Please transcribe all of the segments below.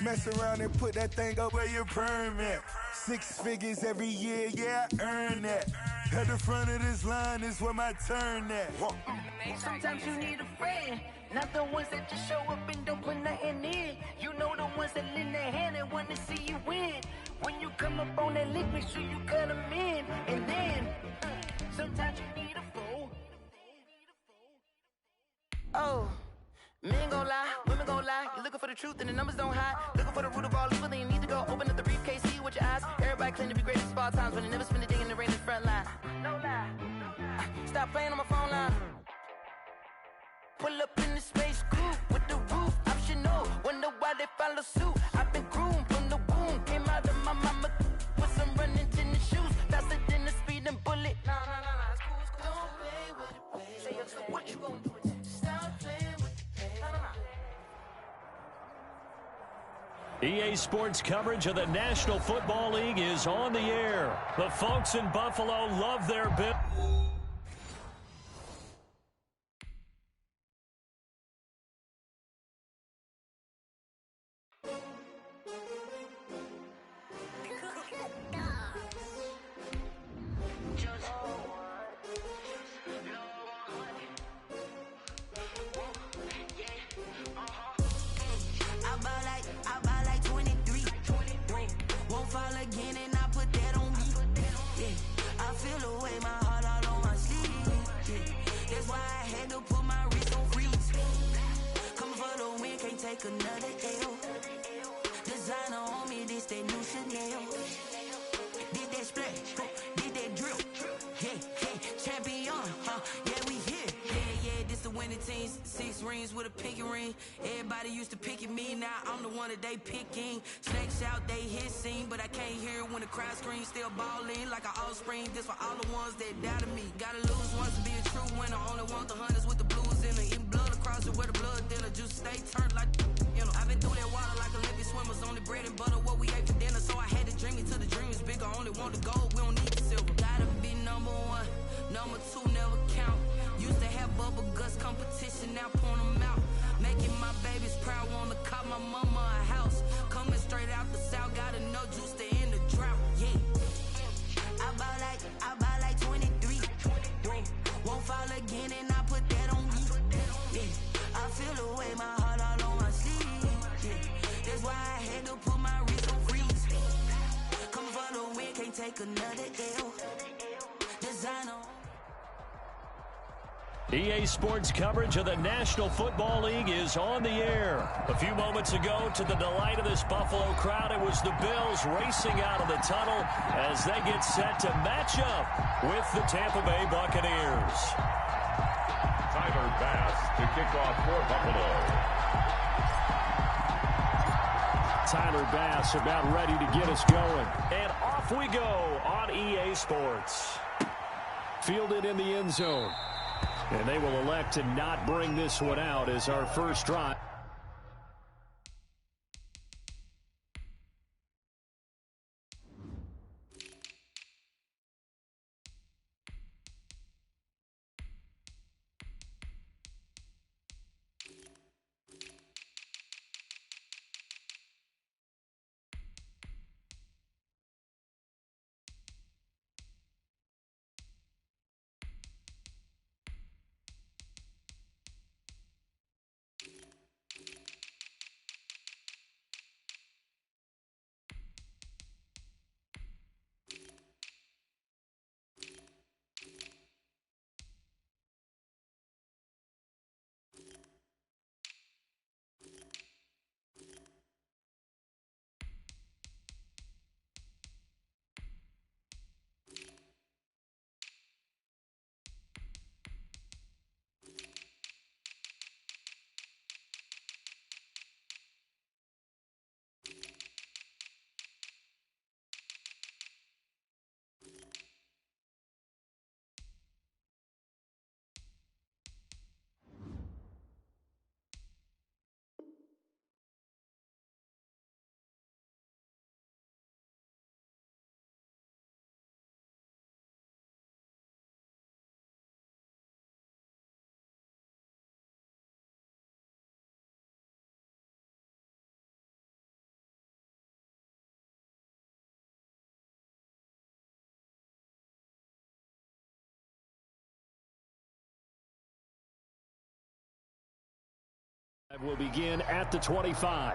Mess around and put that thing up where your permit. 6 figures every year, yeah, I earn that. At the front of this line is where my turn at. Sometimes you need a friend, not the ones that just show up and don't put nothing in. You know the ones that lend their hand and want to see you win. When you come up on that lick, make sure you cut them in. And then, sometimes you need a fool. Oh. Men gon' lie, women gon' lie. You're looking for the truth and the numbers don't hide. Looking for the root of all evil, then you need to go open up the briefcase, see with your eyes. Everybody claim to be great at small times, but they never spend a day in the rain in the front line. No lie. Stop playing on my phone line. Pull up in the space coupe with the roof optional. Wonder why they follow suit. I've been groomed from the womb. Came out of my mama with some running tennis shoes. Faster than the speeding bullet. Nah, it's cool, it's cool. Don't play with it, baby. Say, so what you gonna do with it? Stop playing with it. EA Sports coverage of the National Football League is on the air. The folks in Buffalo love their bit. Another L. Designer on me, this that new Chanel. Did that splash, did that drill. Yeah, champion, yeah, we here. Yeah, this the winning team. 6 rings with a pinky ring. Everybody used to pick at me, now I'm the one that they picking. Snakes out, they hit scene, but I can't hear it when the crowd screams. Still balling like an offspring. This for all the ones that doubted me. Gotta lose once to be a true winner. Only want the hunters with the blues in it. Eating blood across it where the blood thinner. Juice stay turned like, you know. I've been through that water like Olympic swimmers. Only bread and butter what we ate for dinner. So I had to dream it till the dream is bigger. Only want the gold, we don't need the silver. Gotta be number 1, number 2 never count. Used to have bubble guts competition, now point them out. Making my babies proud, wanna cop my mama a house. Coming straight out the south, gotta know juice to end the drought. Yeah, I buy like 23. Won't fall again and I put that on me. Yeah, I feel the way, my heart all on my sleeve. Yeah, that's why I had to put my wrist on freeze. Come for the win, can't take another L. Designer. EA Sports coverage of the National Football League is on the air. A few moments ago, to the delight of this Buffalo crowd, it was the Bills racing out of the tunnel as they get set to match up with the Tampa Bay Buccaneers. Tyler Bass to kick off for Buffalo. Tyler Bass about ready to get us going. And off we go on EA Sports. Fielded in the end zone. And they will elect to not bring this one out as our first drive. Will begin at the 25.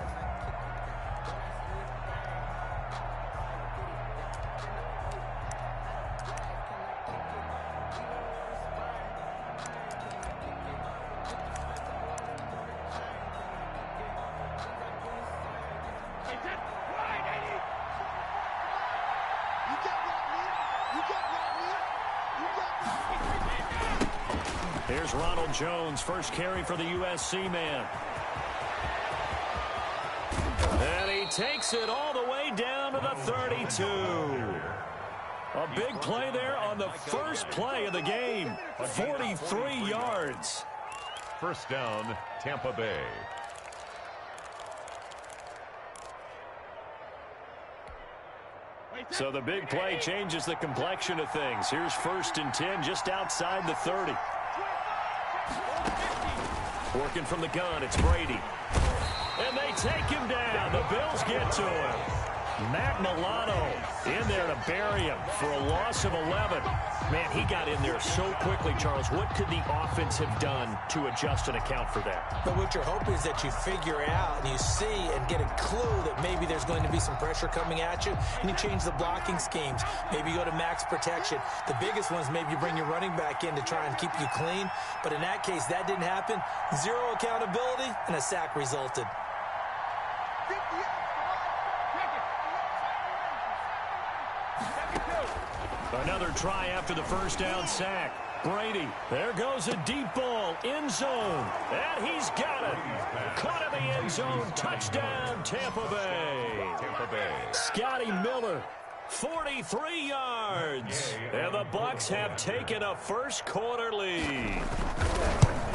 Here's Ronald Jones, first carry for the USC man. And he takes it all the way down to the 32. A big play there on the first play of the game. 43 yards. First down, Tampa Bay. So the big play changes the complexion of things. Here's 1st and 10 just outside the 30. Working from the gun, it's Brady. And they take him down. The Bills get to him. Matt Milano in there to bury him for a loss of 11. Man, he got in there so quickly, Charles. What could the offense have done to adjust and account for that? But what you're hoping is that you figure out and you see and get a clue that maybe there's going to be some pressure coming at you, and you change the blocking schemes. Maybe you go to max protection. The biggest ones, maybe you bring your running back in to try and keep you clean. But in that case, that didn't happen. Zero accountability, and a sack resulted. Another try after the first down sack. Brady, there goes a deep ball, end zone, and he's got it. Caught in the end zone, touchdown, Tampa Bay. Scotty Miller, 43 yards, and the Bucs have taken a first quarter lead.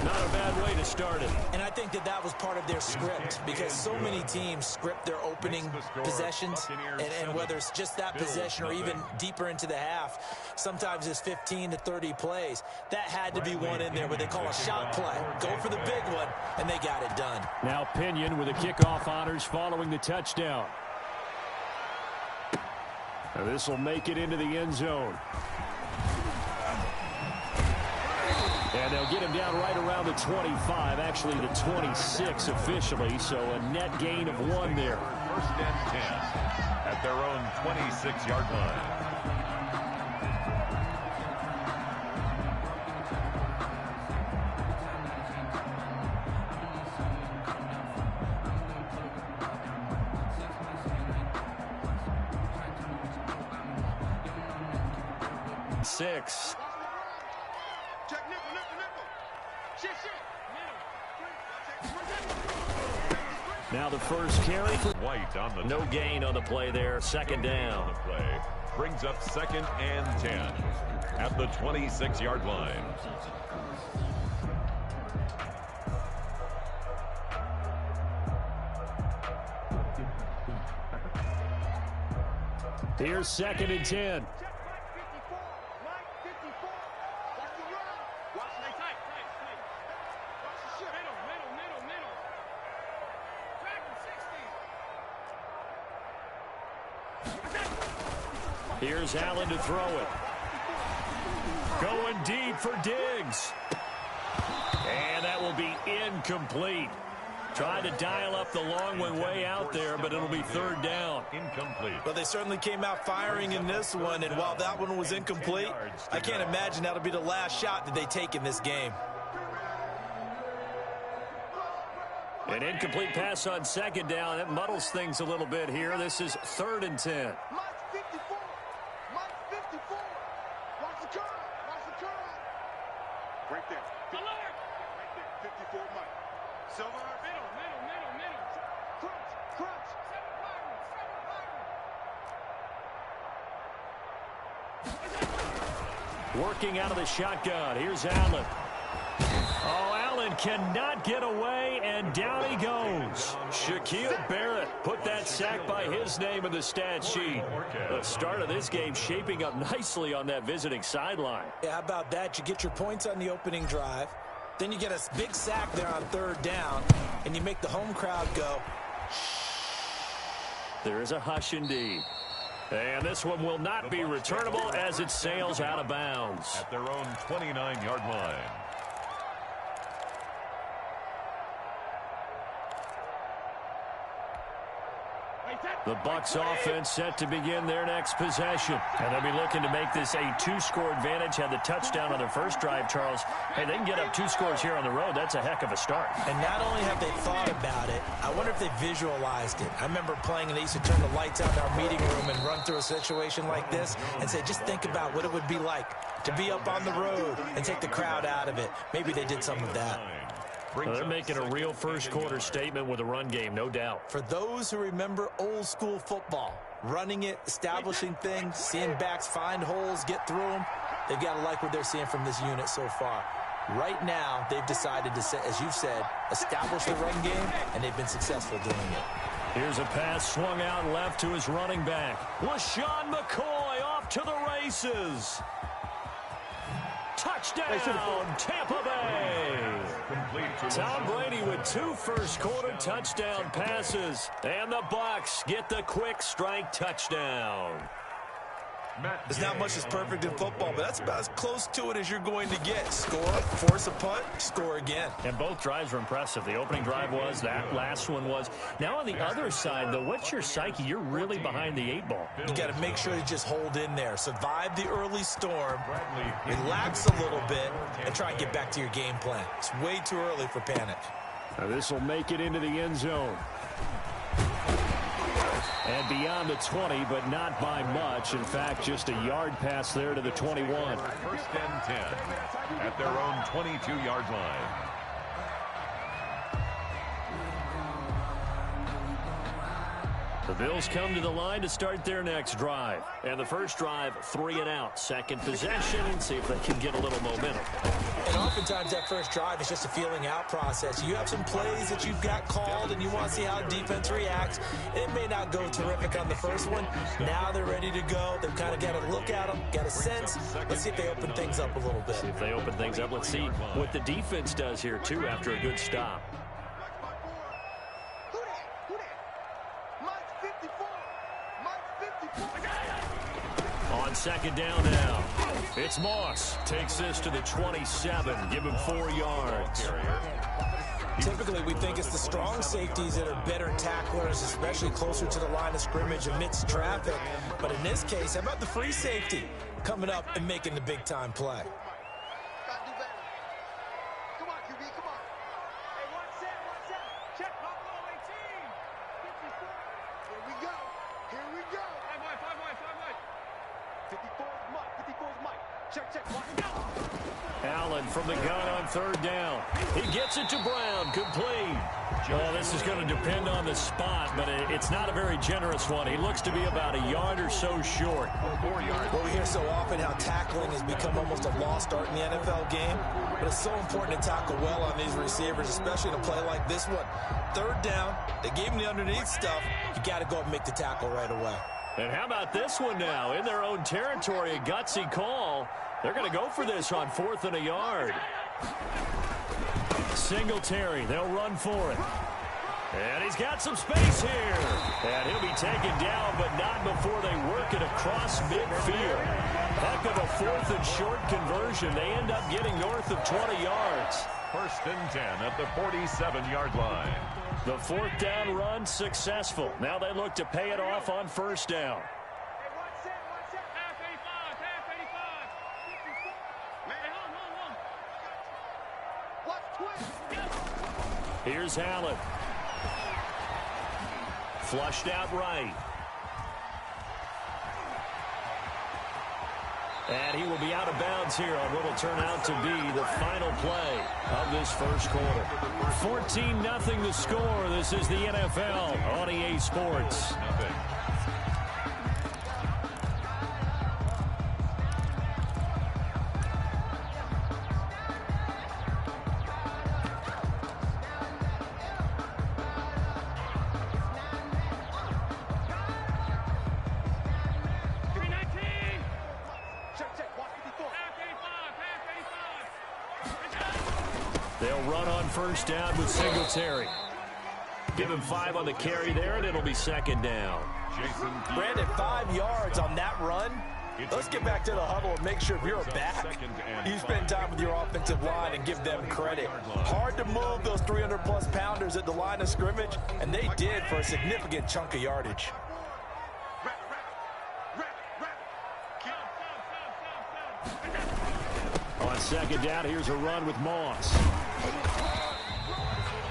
Not a bad way to start it. And I think that was part of their script, because so many teams script their opening possessions, and whether it's just that possession or even deeper into the half, sometimes it's 15 to 30 plays. That had to be one in there where they call a shot play. Go for the big one, and they got it done. Now Pinion with the kickoff honors following the touchdown. Now this will make it into the end zone. And they'll get him down right around the 25, actually the 26 officially, so a net gain of 1 there. First and 10 at their own 26-yard line. Six. Now the first carry for White on the no gain on the play there. Second down. On the play brings up 2nd and 10 at the 26-yard line. Here's 2nd and 10. Here's Allen to throw it. Going deep for Diggs. And that will be incomplete. Tried to dial up the long one way out there, but it'll be 3rd down. Incomplete. Well, they certainly came out firing in this one, and while that one was incomplete, I can't imagine that'll be the last shot that they take in this game. An incomplete pass on 2nd down. That muddles things a little bit here. This is 3rd and 10. Right there. Right there. 54 Mike. Silver. Middle. Crunch. Working out of the shotgun. Here's Allen. Oh, Allen cannot get away, and down he goes. Shaquille Barrett put that sack by his name in the stat sheet. The start of this game shaping up nicely on that visiting sideline. Yeah, how about that? You get your points on the opening drive. Then you get a big sack there on 3rd down, and you make the home crowd go. There is a hush indeed. And this one will not be returnable as it sails out of bounds. At their own 29-yard line. The Bucs offense set to begin their next possession. And they'll be looking to make this a 2-score advantage. Had the touchdown on their first drive, Charles. Hey, they can get up 2 scores here on the road. That's a heck of a start. And not only have they thought about it, I wonder if they visualized it. I remember playing and they used to turn the lights out in our meeting room and run through a situation like this and say, just think about what it would be like to be up on the road and take the crowd out of it. Maybe they did some of that. Well, they're making a real first-quarter statement with a run game, no doubt. For those who remember old-school football, running it, establishing things, seeing backs find holes, get through them, they've got to like what they're seeing from this unit so far. Right now, they've decided to, as you've said, establish the run game, and they've been successful doing it. Here's a pass swung out left to his running back. LaShawn McCoy off to the races. Touchdown, Tampa Bay. Tom Brady with 2 first-quarter touchdown passes. And the Bucs get the quick strike touchdown. There's not much that's perfect in football, but that's about as close to it as you're going to get. Score, force a punt, score again. And both drives were impressive. The opening drive was, that last one was. Now on the other side, though, what's your psyche? You're really behind the 8 ball. You got to make sure you just hold in there. Survive the early storm, relax a little bit, and try and get back to your game plan. It's way too early for panic. Now this will make it into the end zone. And beyond the 20, but not by much. In fact, just a yard pass there to the 21. First and 10 at their own 22-yard line. The Bills come to the line to start their next drive. And the first drive, 3 and out. Second possession, and see if they can get a little momentum. And oftentimes that first drive is just a feeling out process. You have some plays that you've got called and you want to see how defense reacts. It may not go terrific on the first one. Now they're ready to go. They've kind of got to look at them, got a sense. Let's see if they open things up a little bit. See if they open things up. Let's see what the defense does here, too, after a good stop. On second down now, it's Moss. Takes this to the 27. Give him 4 yards. Typically, we think it's the strong safeties that are better tacklers, especially closer to the line of scrimmage amidst traffic. But in this case, how about the free safety coming up and making the big-time play? Allen from the gun on third down. He gets it to Brown, complete. Well, this is going to depend on the spot, but it's not a very generous one. He looks to be about a yard or so short. Well, we hear so often how tackling has become almost a lost art in the NFL game, but it's so important to tackle well on these receivers, especially in a play like this one. Third down, they gave him the underneath stuff. You got to go and make the tackle right away. And how about this one now? In their own territory, a gutsy call. They're going to go for this on 4th and a yard. Singletary, they'll run for it. And he's got some space here. And he'll be taken down, but not before they work it across midfield. Heck of a 4th and short conversion. They end up getting north of 20 yards. First and 10 at the 47-yard line. The 4th down run successful. Now they look to pay it off on first down. Here's Allen. Flushed out right. And he will be out of bounds here on what will turn out to be the final play of this first quarter. 14-0 the score. This is the NFL on EA Sports. They'll run on first down with Singletary. Give him 5 on the carry there, and it'll be second down. Brandon, 5 yards on that run. Let's get back to the huddle and make sure if you're a back, you spend time with your offensive line and give them credit. Hard to move those 300-plus pounders at the line of scrimmage, and they did for a significant chunk of yardage. On second down, here's a run with Moss.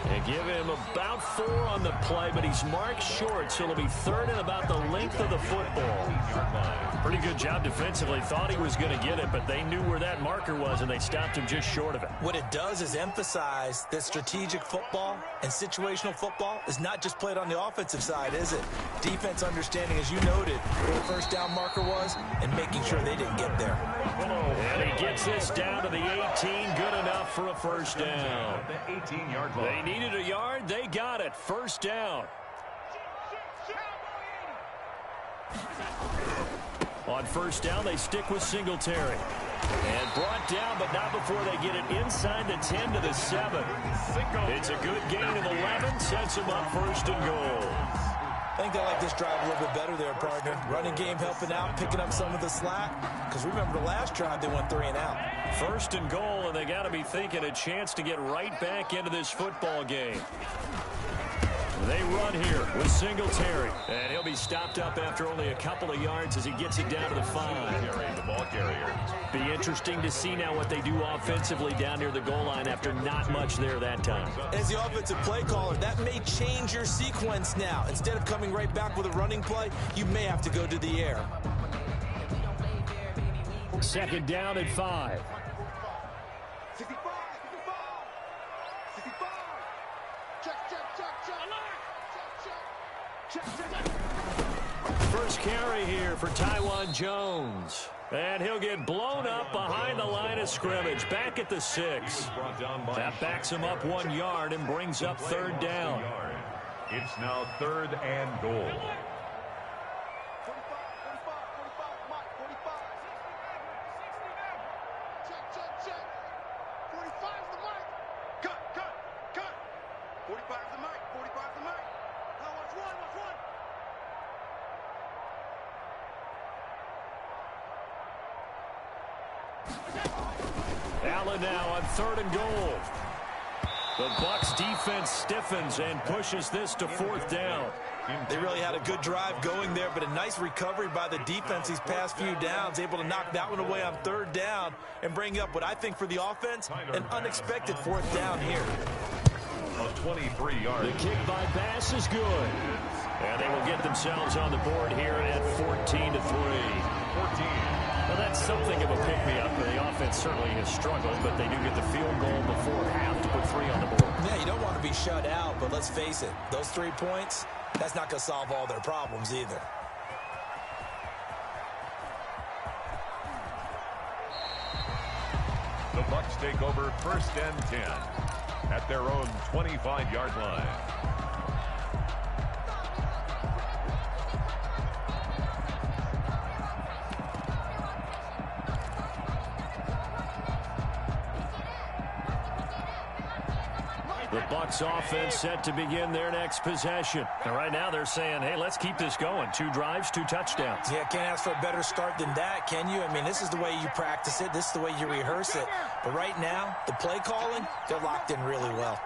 And give him about 4 on the play, but he's marked short, so it'll be third and about the length of the football. Pretty good job defensively. Thought he was going to get it, but they knew where that marker was, and they stopped him just short of it. What it does is emphasize that strategic football and situational football is not just played on the offensive side, is it? Defense understanding, as you noted, where the first down marker was and making sure they didn't get there. And he gets this down to the 18. Good enough for a first down. The 18-yard line. They needed a yard. They got it. First down. On first down, they stick with Singletary. And brought down, but not before they get it inside the 10 to the 7. It's a good gain of 11. Sets them up first and goal. I think they like this drive a little bit better there, partner. Running game helping out, picking up some of the slack. Because remember the last drive, they went 3 and out. First and goal, and they got to be thinking a chance to get right back into this football game. They run here with Singletary, and he'll be stopped up after only a couple of yards as he gets it down to the 5. The ball carrier. Be interesting to see now what they do offensively down near the goal line after not much there that time. As the offensive play caller, that may change your sequence now. Instead of coming right back with a running play, you may have to go to the air. Second down at 5. 65. First carry here for Taiwan Jones. And he'll get blown up behind the line of scrimmage. Back at the 6. That backs him up 1 yard and brings up third down. It's now third and goal. Allen now on third and goal. The Bucs defense stiffens and pushes this to fourth down. They really had a good drive going there, but a nice recovery by the defense these past few downs, able to knock that one away on third down and bring up what I think for the offense, an unexpected fourth down here. A 23 yards. The kick by Bass is good. And they will get themselves on the board here at 14-3. 14. Well, that's something of a pick-me-up. The offense certainly has struggled, but they do get the field goal before half to put 3 on the board. Yeah, you don't want to be shut out, but let's face it, those 3 points, that's not going to solve all their problems either. The Bucs take over first and 10 at their own 25-yard line. The Bucs offense set to begin their next possession. And right now they're saying, hey, let's keep this going. 2 drives, 2 touchdowns. Yeah, can't ask for a better start than that, can you? I mean, this is the way you practice it. This is the way you rehearse it. But right now, the play calling, they're locked in really well.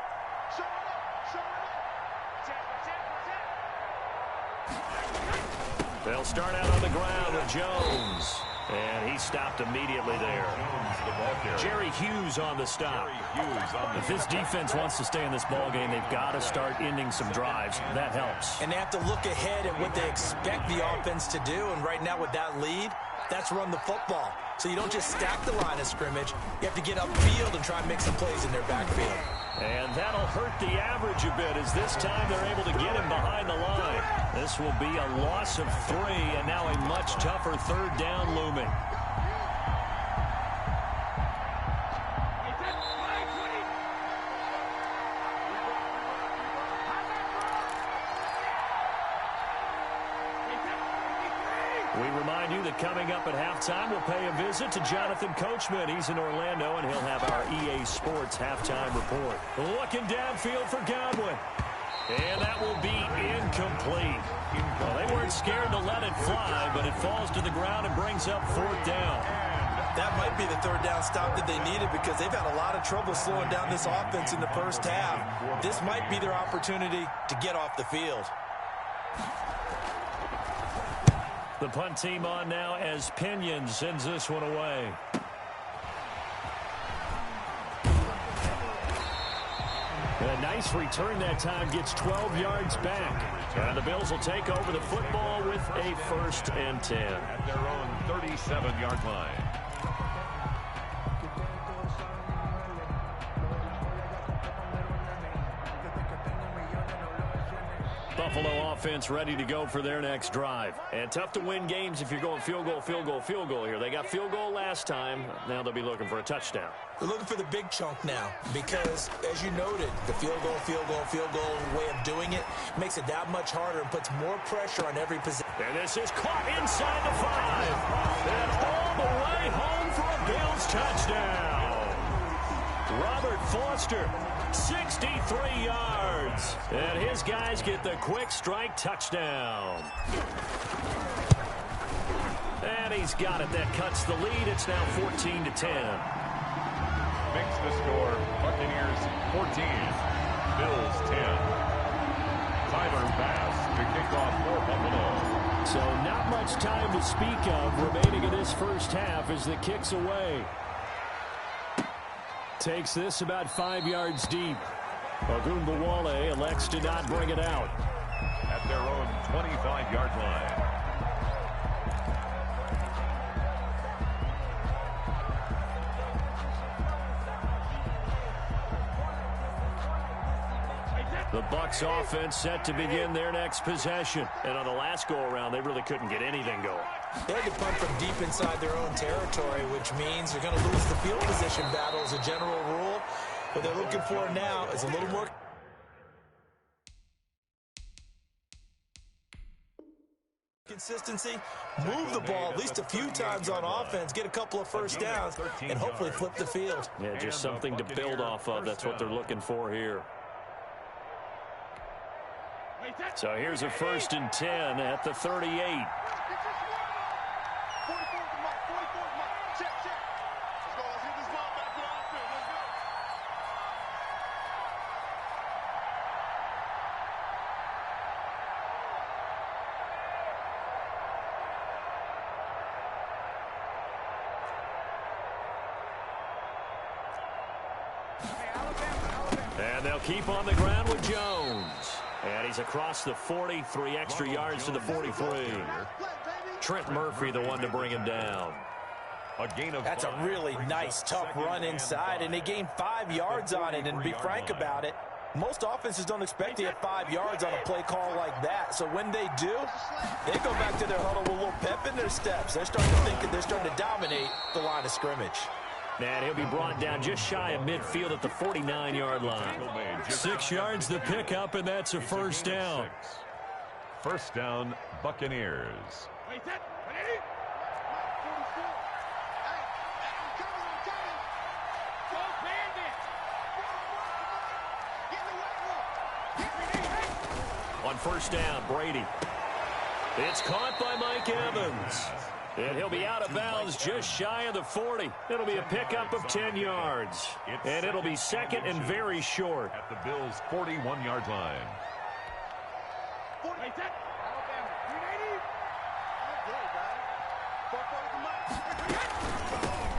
They'll start out on the ground with Jones. And he stopped immediately there. Jerry Hughes on the stop. If this defense wants to stay in this ballgame, they've got to start ending some drives. That helps. And they have to look ahead at what they expect the offense to do. And right now with that lead, that's run the football. So you don't just stack the line of scrimmage. You have to get upfield and try and make some plays in their backfield. And that'll hurt the average a bit as this time they're able to get him behind the line. This will be a loss of 3 and now a much tougher third down looming. We remind you that coming up at halftime, we'll pay a visit to Jonathan Coachman. He's in Orlando, and he'll have our EA Sports halftime report. Looking downfield for Godwin. And that will be incomplete. Well, they weren't scared to let it fly, but it falls to the ground and brings up 4th down. That might be the 3rd down stop that they needed because they've had a lot of trouble slowing down this offense in the first half. This might be their opportunity to get off the field. The punt team on now as Pinion sends this one away. A nice return that time, gets 12 yards back. And the Bills will take over the football with a 1st and 10. At their own 37-yard line. Buffalo offense ready to go for their next drive. And tough to win games if you're going field goal, field goal, field goal here. They got field goal last time. Now they'll be looking for a touchdown. They're looking for the big chunk now because, as you noted, the field goal way of doing it makes it that much harder and puts more pressure on every possession. And this is caught inside the 5. And all the way home for a Bills touchdown. Robert Foster, 63 yards. And his guys get the quick strike touchdown. And he's got it. That cuts the lead. It's now 14-10. Makes the score. Buccaneers 14. Bills 10. Tyler Bass to kick off for Buffalo. So not much time to speak of remaining in this first half as the kick's away. Takes this about 5 yards deep. Big-2OON1's elects to not bring it out. At their own 25-yard line. The Bucs offense set to begin their next possession. And on the last go-around, they really couldn't get anything going. They had to punt from deep inside their own territory, which means they're going to lose the field position battle as a general rule. What they're looking for now is a little more consistency, move the ball at least a few times on offense, get a couple of first downs, and hopefully flip the field. Yeah, just something to build off of. That's what they're looking for here. So here's a 1st and 10 at the 38. And they'll keep on the ground with Jones. And he's across the 40, 3 extra yards to the 43. Trent Murphy, the one to bring him down. That's a really nice, tough run inside, and they gained 5 yards on it. And to be frank about it, most offenses don't expect to get 5 yards on a play call like that. So when they do, they go back to their huddle with a little pep in their steps. They're starting to think that they're starting to dominate the line of scrimmage. And he'll be brought down just shy of midfield at the 49-yard line. 6 yards the pickup, and that's a 1st down. 1st down, Buccaneers. On 1st down, Brady. It's caught by Mike Evans. And he'll be out of bounds just shy of the 40. It'll be a pickup of 10 yards. And it'll be 2nd and very short. At the Bills' 41-yard line.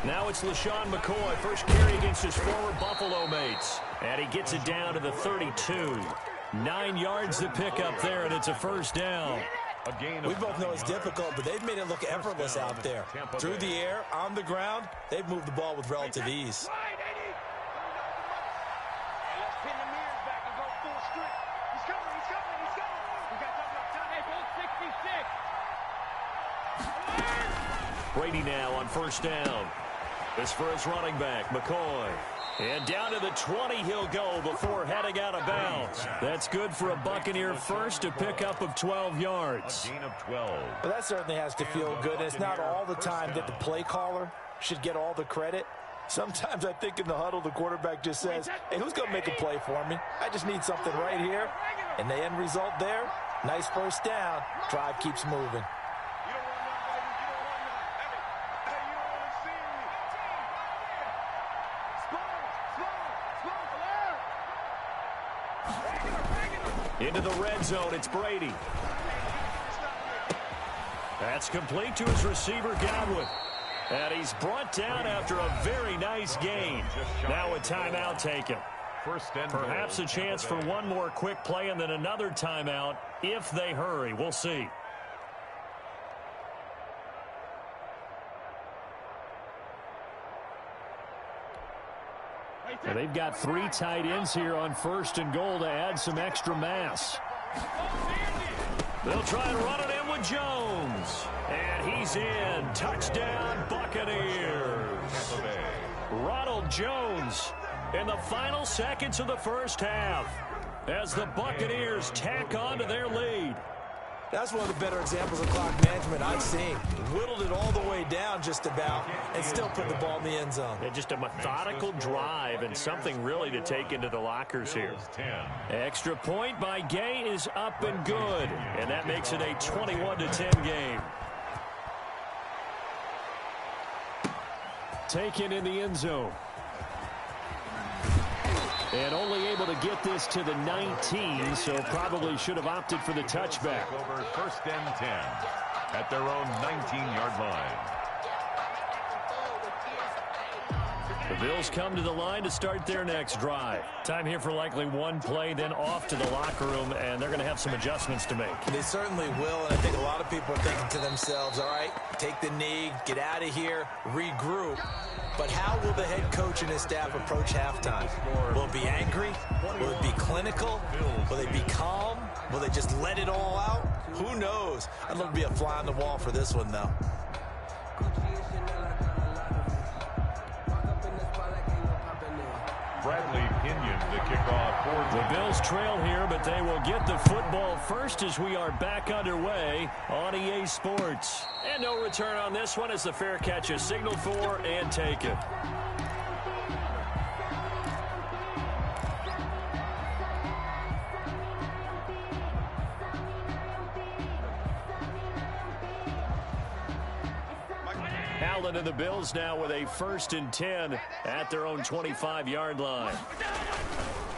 Now it's LaShawn McCoy. First carry against his former Buffalo mates. And he gets it down to the 32. 9 yards to pick up there, and it's a 1st down. We both know it's difficult, but they've made it look effortless out there. Through the air, on the ground, they've moved the ball with relative ease. Brady now on 1st down. This for his running back, McCoy. And down to the 20 he'll go before heading out of bounds. That's good for a Buccaneer first, a pickup of 12 yards. A gain of 12. Well, that certainly has to feel good. And it's not all the time that the play caller should get all the credit. Sometimes I think in the huddle, the quarterback just says, hey, who's going to make a play for me? I just need something right here. And the end result there, Nice first down. Drive keeps moving. Into the red zone, it's Brady. That's complete to his receiver, Godwin. And he's brought down after a very nice gain. Now a timeout taken. Perhaps a chance for one more quick play and then another timeout if they hurry. We'll see. And they've got 3 tight ends here on 1st and goal to add some extra mass. They'll try and run it in with Jones. And he's in. Touchdown, Buccaneers. Ronald Jones in the final seconds of the first half as the Buccaneers tack on to their lead. That's one of the better examples of clock management I've seen. Whittled it all the way down just about and still put the ball in the end zone. Yeah, just a methodical drive and something really to take into the lockers here. Extra point by Gay is up and good. And that makes it a 21-10 game. Taken in the end zone. And only able to get this to the 19, so probably should have opted for the touchback. Over 1st and 10 at their own 19-yard line. The Bills come to the line to start their next drive. Time here for likely one play, then off to the locker room, and they're going to have some adjustments to make. They certainly will, and I think a lot of people are thinking to themselves, all right, take the knee, get out of here, regroup. But how will the head coach and his staff approach halftime? Will it be angry? Will it be clinical? Will they be calm? Will they just let it all out? Who knows? I'd love to be a fly on the wall for this one, though. Bradley Pinion to kick off for the Bills trail here, but they will get the football first as we are back underway on EA Sports. And no return on this one as the fair catch is signaled for and taken. Allen and the Bills now with a 1st and 10 at their own 25-yard line.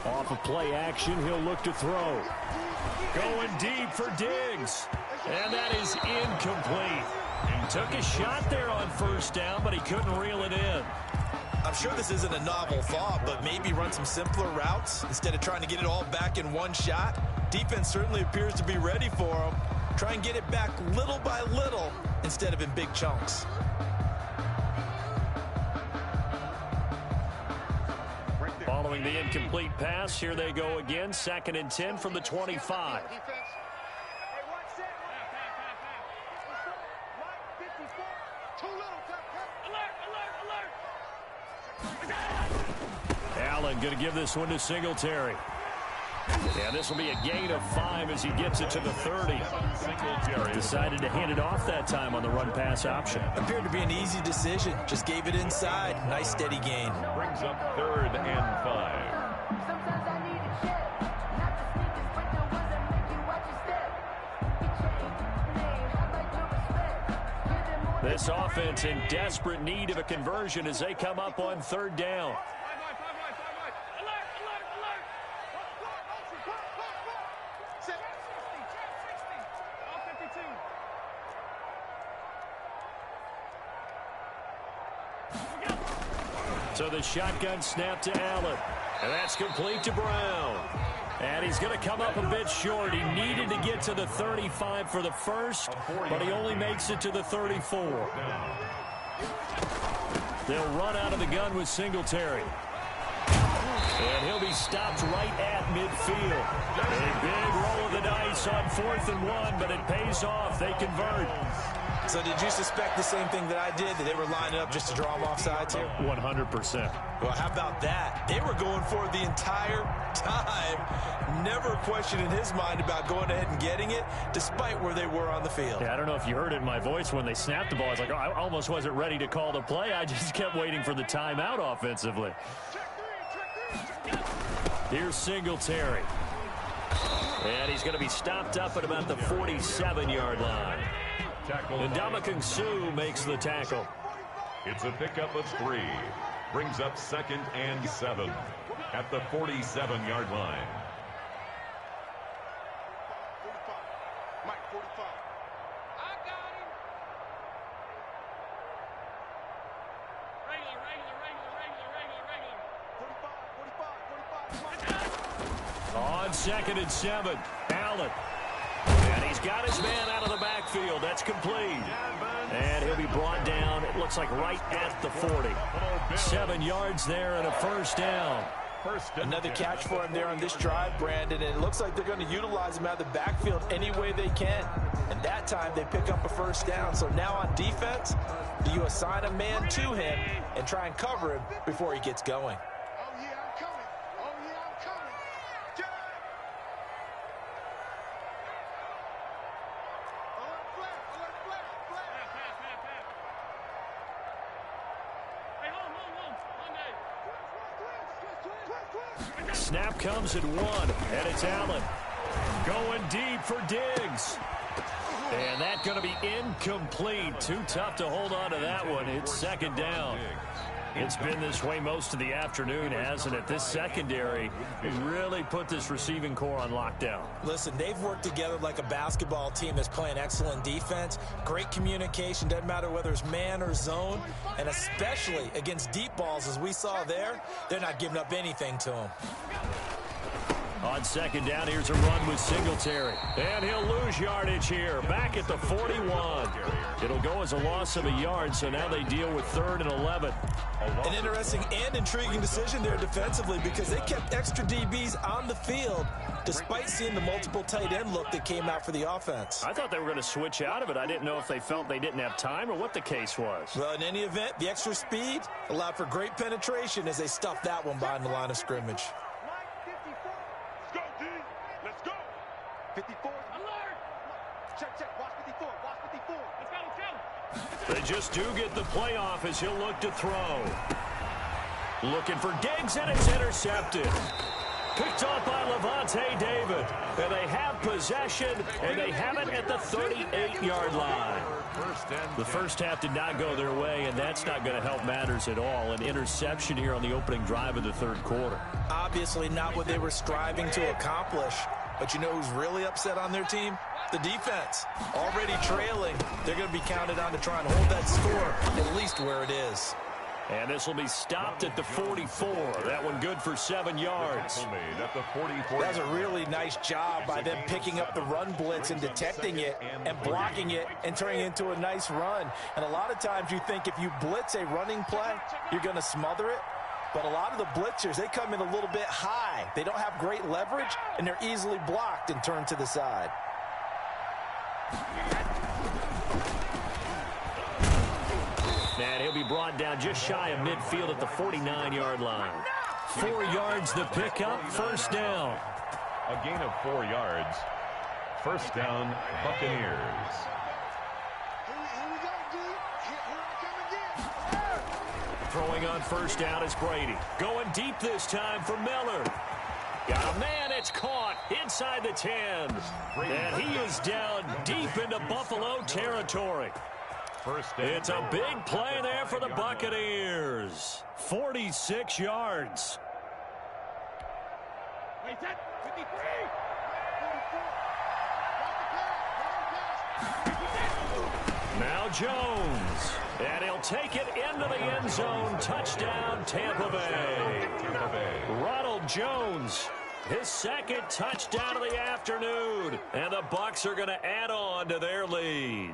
Off of play action, he'll look to throw. Going deep for Diggs. And that is incomplete. Took a shot there on 1st down, but he couldn't reel it in. I'm sure this isn't a novel thought, but maybe run some simpler routes instead of trying to get it all back in one shot. Defense certainly appears to be ready for him. Try and get it back little by little instead of in big chunks. Following the incomplete pass, here they go again. 2nd and 10 from the 25. Allen going to give this one to Singletary. And this will be a gain of 5 as he gets it to the 30. Singletary decided to hand it off that time on the run-pass option. Appeared to be an easy decision. Just gave it inside. Nice steady gain. Brings up 3rd and 5. This offense in desperate need of a conversion as they come up on 3rd down. So the shotgun snap to Allen. And that's complete to Brown. And he's going to come up a bit short. He needed to get to the 35 for the first, but he only makes it to the 34. They'll run out of the gun with Singletary. And he'll be stopped right at midfield. A big roll of the dice on 4th and 1, but it pays off. They convert. So did you suspect the same thing that I did, that they were lining up just to draw them off sides here? 100%. Well, how about that? They were going for it the entire time. Never questioned in his mind about going ahead and getting it, despite where they were on the field. Yeah, I don't know if you heard it in my voice when they snapped the ball. I was like, oh, I almost wasn't ready to call the play. I just kept waiting for the timeout offensively. Here's Singletary. And he's going to be stopped up at about the 47-yard line. And Ndamukong Suh makes the tackle. It's a pickup of 3. Brings up 2nd and 7 at the 47-yard line. 45. Mike, 45. I got him. Regular. 45. On 2nd and 7, Allen. And he's got his man out of the backfield. That's complete. And he'll be brought down, it looks like right at the 40. 7 yards there and a first down. Another catch for him there on this drive, Brandon, and it looks like they're going to utilize him out of the backfield any way they can. And that time they pick up a first down. So now on defense, do you assign a man to him and try and cover him before he gets going? Oh, yeah, I'm coming. Oh, yeah, I'm coming. Get up. Alert flat. Hey, hold. Twist. Snap comes at 1, and it's Allen. Going deep for Diggs. And that's going to be incomplete. Too tough to hold on to that one. It's 2nd down. It's been this way most of the afternoon, hasn't it? This secondary really put this receiving core on lockdown. Listen, they've worked together like a basketball team that's playing excellent defense. Great communication, doesn't matter whether it's man or zone. And especially against deep balls, as we saw there, they're not giving up anything to them. On 2nd down, here's a run with Singletary. And he'll lose yardage here, back at the 41. It'll go as a loss of a yard, so now they deal with 3rd and 11. An interesting and intriguing decision there defensively because they kept extra DBs on the field despite seeing the multiple tight end look that came out for the offense. I thought they were going to switch out of it. I didn't know if they felt they didn't have time or what the case was. Well, in any event, the extra speed allowed for great penetration as they stuffed that one behind the line of scrimmage. 54. Alert! Check. Watch 54. Let's go. They just do get the playoff as he'll look to throw. Looking for Diggs, and it's intercepted. Picked off by Levante David. And they have possession, and they have it at the 38-yard line. The first half did not go their way, and that's not going to help matters at all. An interception here on the opening drive of the 3rd quarter. Obviously not what they were striving to accomplish. But you know who's really upset on their team? The defense. Already trailing. They're going to be counted on to try and hold that score at least where it is. And this will be stopped at the 44. That one good for 7 yards. That was a really nice job by them picking up the run blitz and detecting it and blocking it and turning it into a nice run. And a lot of times you think if you blitz a running play, you're going to smother it. But a lot of the blitzers, they come in a little bit high. They don't have great leverage, and they're easily blocked and turned to the side. And he'll be brought down just shy of midfield at the 49-yard line. 4 yards the pickup, first down. A gain of 4 yards. First down, Buccaneers. Here we go, dude. Here I come again. Throwing on first down is Brady. Going deep this time for Miller. Got a man, it's caught inside the 10. And he is down deep into Buffalo territory. It's a big play there for the Buccaneers. 46 yards. Wait, that 53. Now Jones. And he'll take it into the end zone. Touchdown, Tampa Bay. Ronald Jones, his 2nd touchdown of the afternoon. And the Bucs are going to add on to their lead.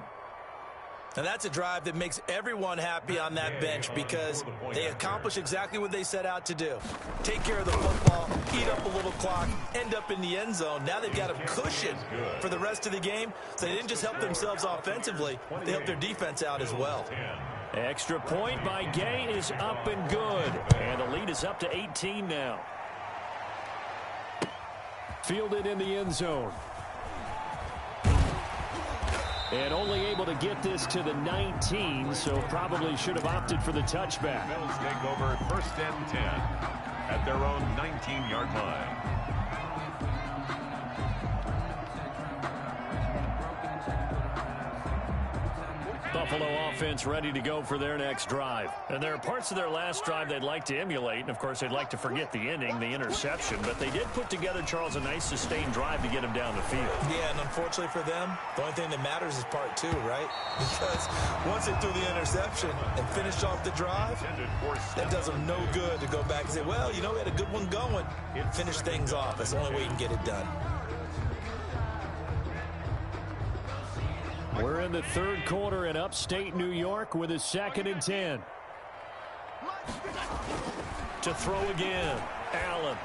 And that's a drive that makes everyone happy on that bench because they accomplish exactly what they set out to do. Take care of the football, eat up a little clock, end up in the end zone. Now they've got a cushion for the rest of the game. So they didn't just help themselves offensively, they helped their defense out as well. Extra point by Gay is up and good. And the lead is up to 18 now. Fielded in the end zone. And only able to get this to the 19, so probably should have opted for the touchback. Bills take over 1st and 10 at their own 19-yard line. Buffalo offense ready to go for their next drive. And there are parts of their last drive they'd like to emulate. And, of course, they'd like to forget the ending, the interception. But they did put together, Charles, a nice sustained drive to get them down the field. Yeah, and unfortunately for them, the only thing that matters is part 2, right? Because once they threw the interception and finished off the drive, that does them no good to go back and say, well, you know, we had a good one going. Finish things off. That's the only way you can get it done. We're in the third quarter in upstate New York with a 2nd and 10. To throw again. Allen.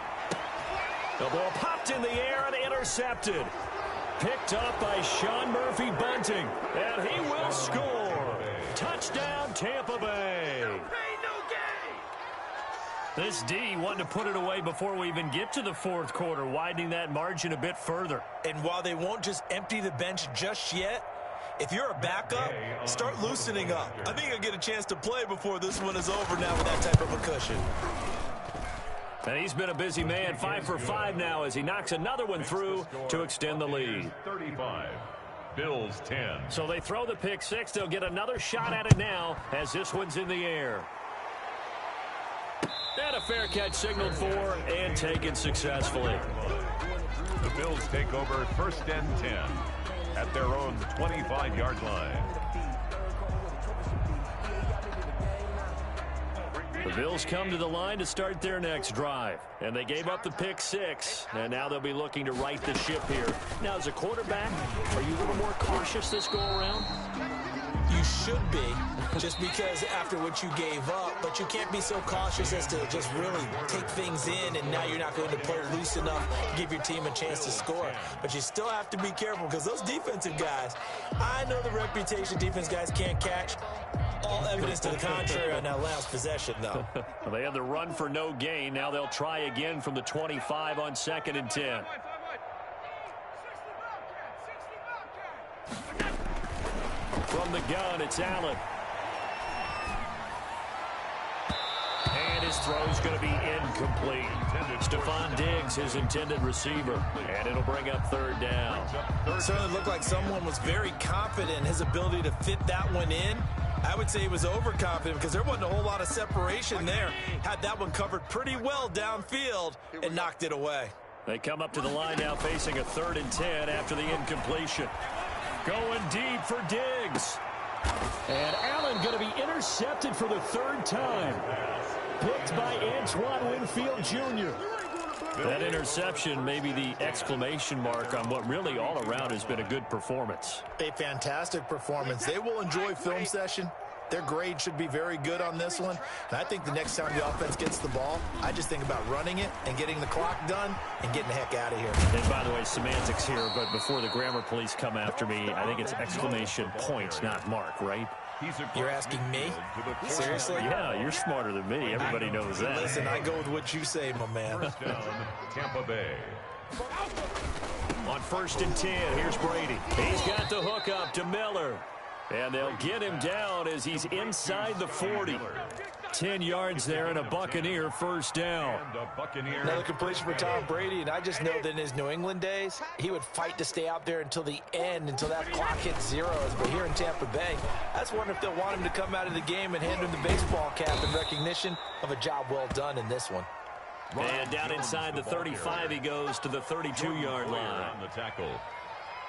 The ball popped in the air and intercepted. Picked up by Sean Murphy Bunting. And he will score. Touchdown, Tampa Bay. This D wanted to put it away before we even get to the fourth quarter, widening that margin a bit further. And while they won't just empty the bench just yet, if you're a backup, start loosening up. I think you'll get a chance to play before this one is over now with that type of a cushion. And he's been a busy man, 5 for 5 now as he knocks another one through to extend the lead. 35, Bills 10. So they throw the pick 6. They'll get another shot at it now as this one's in the air. And a fair catch signaled for and taken successfully. The Bills take over 1st and 10 at their own 25-yard line. The Bills come to the line to start their next drive. And they gave up the pick 6. And now they'll be looking to right the ship here. Now, as a quarterback, are you a little more cautious this go-around? You should be, just because after what you gave up, but you can't be so cautious as to just really take things in, and now you're not going to play loose enough to give your team a chance to score. But you still have to be careful because those defensive guys, I know the reputation defense guys can't catch. All evidence to the contrary on that last possession, though. Well, they had the run for no gain. Now they'll try again from the 25 on 2nd and 10. From the gun, it's Allen. And his throw's going to be incomplete. Stephon Diggs, his intended receiver. And it'll bring up 3rd down. It certainly looked like someone was very confident in his ability to fit that one in. I would say he was overconfident because there wasn't a whole lot of separation there. Had that one covered pretty well downfield and knocked it away. They come up to the line now facing a 3rd and 10 after the incompletion. Going deep for Diggs. And Allen going to be intercepted for the 3rd time. Picked by Antoine Winfield Jr. That interception may be the exclamation mark on what really all around has been a good performance. A fantastic performance. They will enjoy film session. Their grade should be very good on this one. And I think the next time the offense gets the ball, I just think about running it and getting the clock done and getting the heck out of here. And by the way, semantics here, but before the grammar police come after me, I think it's exclamation points, not mark, right? You're asking me? Seriously? Yeah, you're smarter than me. Everybody knows that. Listen, I go with what you say, my man. 1st down, Tampa Bay. On 1st and 10, here's Brady. He's got the hook up to Miller. And they'll get him down as he's inside the 40. 10 yards there and a Buccaneer 1st down. Another completion for Tom Brady, and I just know that in his New England days, he would fight to stay out there until the end, until that clock hits zeros. But here in Tampa Bay, I just wonder if they'll want him to come out of the game and hand him the baseball cap in recognition of a job well done in this one. And down inside the 35, he goes to the 32-yard line. On the tackle.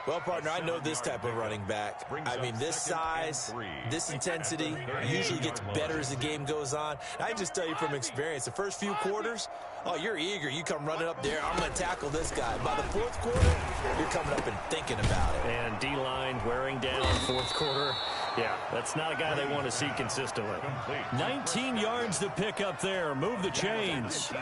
Well, partner, I know this type of running back. I mean, this size, this intensity usually gets better as the game goes on. I just tell you from experience, the first few quarters, oh, you're eager. You come running up there, I'm going to tackle this guy. By the 4th quarter, you're coming up and thinking about it. And D-line wearing down 4th quarter. Yeah, that's not a guy they want to see consistently. 19 yards to pick up there. Move the chains.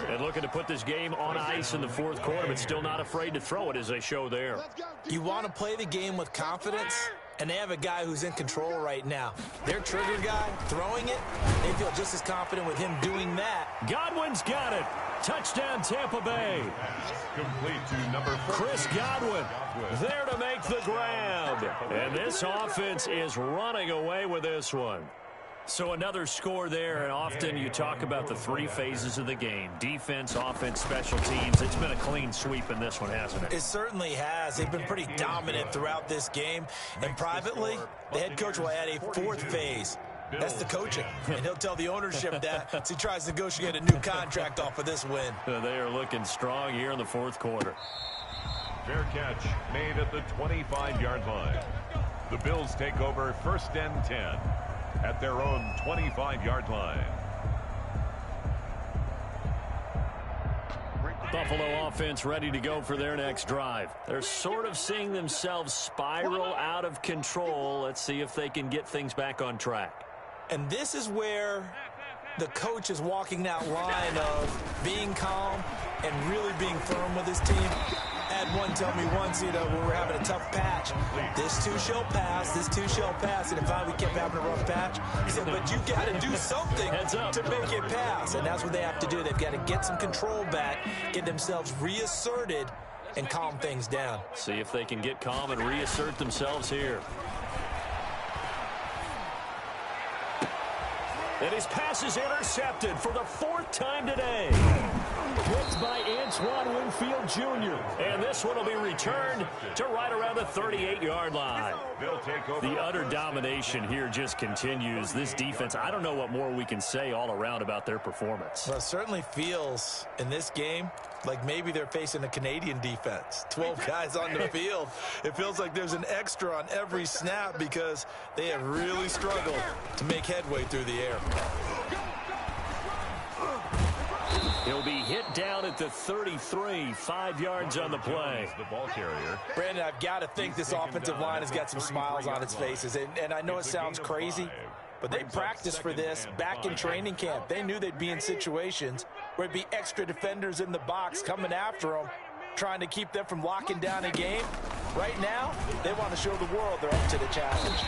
And looking to put this game on ice in the 4th quarter, but still not afraid to throw it as they show there. You want to play the game with confidence, and they have a guy who's in control right now. Their trigger guy throwing it, they feel just as confident with him doing that. Godwin's got it. Touchdown, Tampa Bay. Complete to number 14. Chris Godwin there to make the grab. And this offense is running away with this one. So another score there, and often you talk about the three phases of the game. Defense, offense, special teams. It's been a clean sweep in this one, hasn't it? It certainly has. They've been pretty dominant throughout this game. And privately, the head coach will add a fourth phase. That's the coaching. And he'll tell the ownership that as he tries to negotiate a new contract off of this win. They are looking strong here in the fourth quarter. Fair catch made at the 25-yard line. The Bills take over 1st and 10 at their own 25-yard line. Buffalo offense ready to go for their next drive. They're sort of seeing themselves spiral out of control. Let's see if they can get things back on track. And this is where the coach is walking that line of being calm and really being firm with his team. I had one tell me once, when we're having a tough patch, this too shall pass, this too shall pass. And if we kept having a rough patch, he said, but you got to do something to make it pass. And that's what they have to do. They've got to get some control back, get themselves reasserted, and calm things down. See if they can get calm and reassert themselves here. And his pass is intercepted for the 4th time today. Picked by Antoine Winfield Jr. And this one will be returned to right around the 38-yard line. The utter domination here just continues. This defense, I don't know what more we can say all around about their performance. Well, it certainly feels in this game like maybe they're facing a Canadian defense. 12 guys on the field. It feels like there's an extra on every snap because they have really struggled to make headway through the air. He'll be hit down at the 33, 5 yards on the play. The ball carrier. Brandon, I've got to think this offensive line has got some smiles on its faces. And I know it sounds crazy, but they practiced for this back in training camp. They knew they'd be in situations where it'd be extra defenders in the box coming after them, trying to keep them from locking down a game. Right now, they want to show the world they're up to the challenge.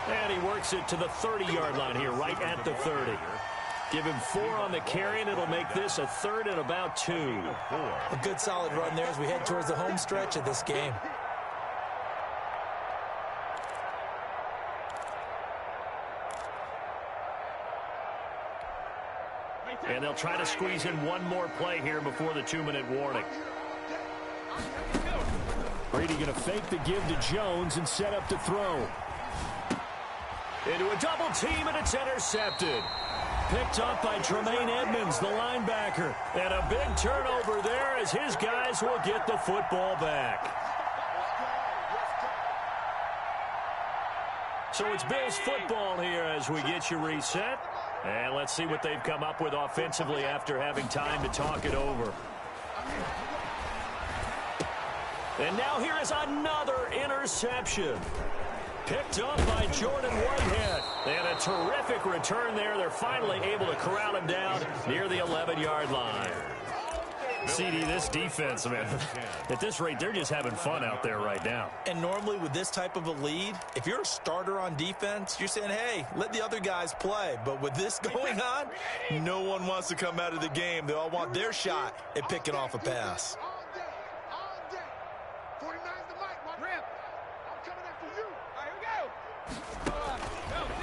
And he works it to the 30-yard line here, right at the 30. Give him 4 on the carry, and it'll make this a 3rd and about 2. A good solid run there as we head towards the home stretch of this game. And they'll try to squeeze in one more play here before the 2-minute warning. Brady going to fake the give to Jones and set up to throw. Into a double team, and it's intercepted. Picked up by Tremaine Edmonds, the linebacker. And a big turnover there as his guys will get the football back. So it's Bills football here as we get you reset. And let's see what they've come up with offensively after having time to talk it over. And now here is another interception. Picked up by Jordan Whitehead. And a terrific return there. They're finally able to corral him down near the 11-yard line. CD, this defense, man, at this rate, they're just having fun out there right now. And normally with this type of a lead, if you're a starter on defense, you're saying, hey, let the other guys play. But with this going on, no one wants to come out of the game. They all want their shot at picking off a pass.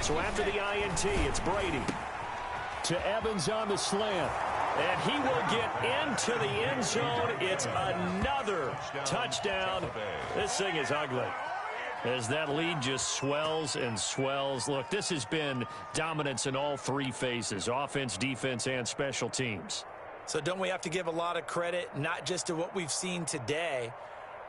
So after the INT, it's Brady. To Evans on the slant. And he will get into the end zone. It's another touchdown. This thing is ugly as that lead just swells and swells. Look, this has been dominance in all 3 phases, offense, defense, and special teams. So don't we have to give a lot of credit, not just to what we've seen today,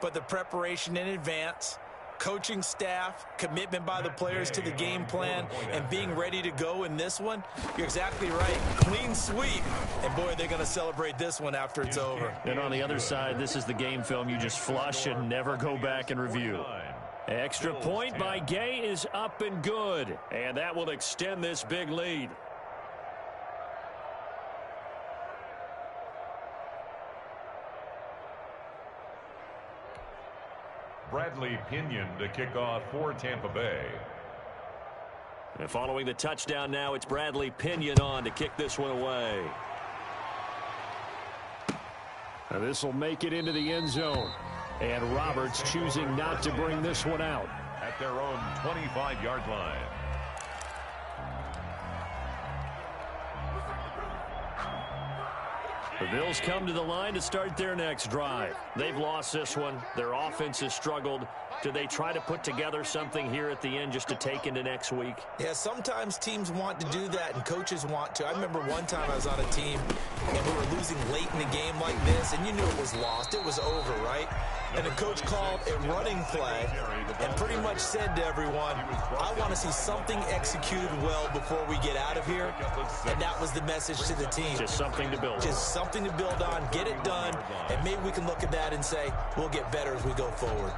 but the preparation in advance, coaching staff, commitment by the players to the game plan, and being ready to go in this one? You're exactly right. Clean sweep. And, boy, they're going to celebrate this one after it's over. And on the other side, this is the game film you just flush and never go back and review. Extra point by Gay is up and good. And that will extend this big lead. Bradley Pinion to kick off for Tampa Bay. And following the touchdown now, it's Bradley Pinion on to kick this one away. Now this will make it into the end zone. And Roberts choosing not to bring this one out. At their own 25-yard line. The Bills come to the line to start their next drive. They've lost this one. Their offense has struggled. Do they try to put together something here at the end just to take into next week? Yeah, sometimes teams want to do that and coaches want to. I remember one time I was on a team and we were losing late in the game like this, and you knew it was lost. It was over, right? And the coach called a running play and pretty much said to everyone, I want to see something executed well before we get out of here. And that was the message to the team. Just something to build on. Just something to build on, get it done, and maybe we can look at that and say, we'll get better as we go forward.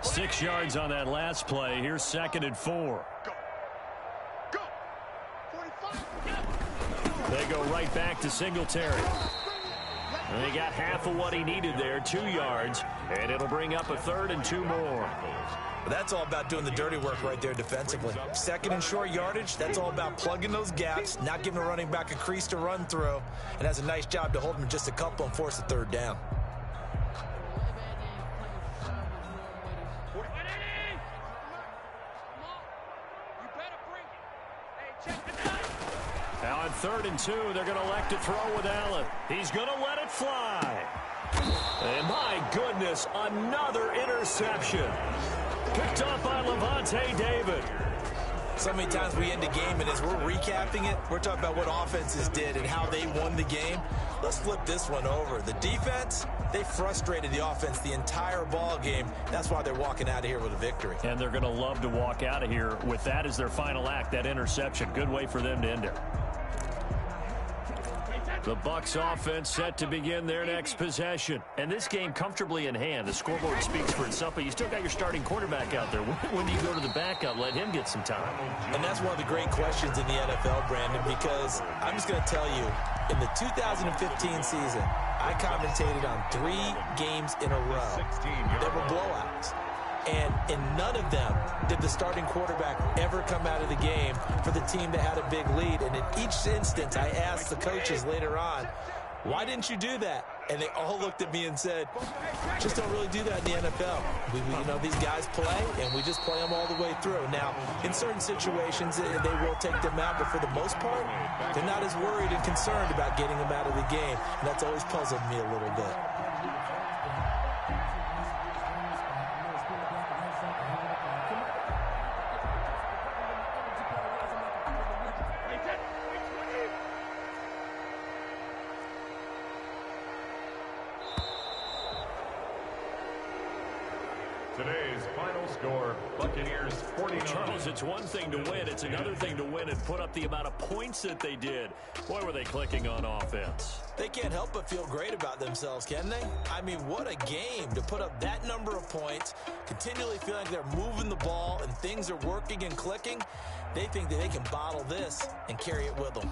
6 yards on that last play. Here's 2nd and 4. Go. 45. They go right back to Singletary. And they got half of what he needed there, 2 yards, and it'll bring up a 3rd and 2 more. That's all about doing the dirty work right there defensively. 2nd and short yardage, that's all about plugging those gaps, not giving the running back a crease to run through, and has a nice job to hold him just a couple and force a 3rd down. Now on 3rd and 2, they're going to elect to throw with Allen. He's going to let it fly. And my goodness, another interception. Picked up by Levante David. So many times we end the game, and as we're recapping it, we're talking about what offenses did and how they won the game. Let's flip this one over. The defense, they frustrated the offense the entire ball game. That's why they're walking out of here with a victory. And they're going to love to walk out of here with that as their final act, that interception. Good way for them to end it. The Bucs offense set to begin their next possession. And this game comfortably in hand. The scoreboard speaks for itself, but you still got your starting quarterback out there. When do you go to the backup? Let him get some time. And that's one of the great questions in the NFL, Brandon, because I'm just going to tell you, in the 2015 season, I commentated on 3 games in a row. There were blowouts. And in none of them did the starting quarterback ever come out of the game for the team that had a big lead. And in each instance, I asked the coaches later on, why didn't you do that? And they all looked at me and said, just don't really do that in the NFL. You know, these guys play, and we just play them all the way through. Now, in certain situations, they will take them out, but for the most part, they're not as worried and concerned about getting them out of the game. And that's always puzzled me a little bit. Today's final score, Buccaneers 49. Charles, it's one thing to win. It's another thing to win and put up the amount of points that they did. Boy, were they clicking on offense. They can't help but feel great about themselves, can they? I mean, what a game to put up that number of points, continually feeling like they're moving the ball and things are working and clicking. They think that they can bottle this and carry it with them.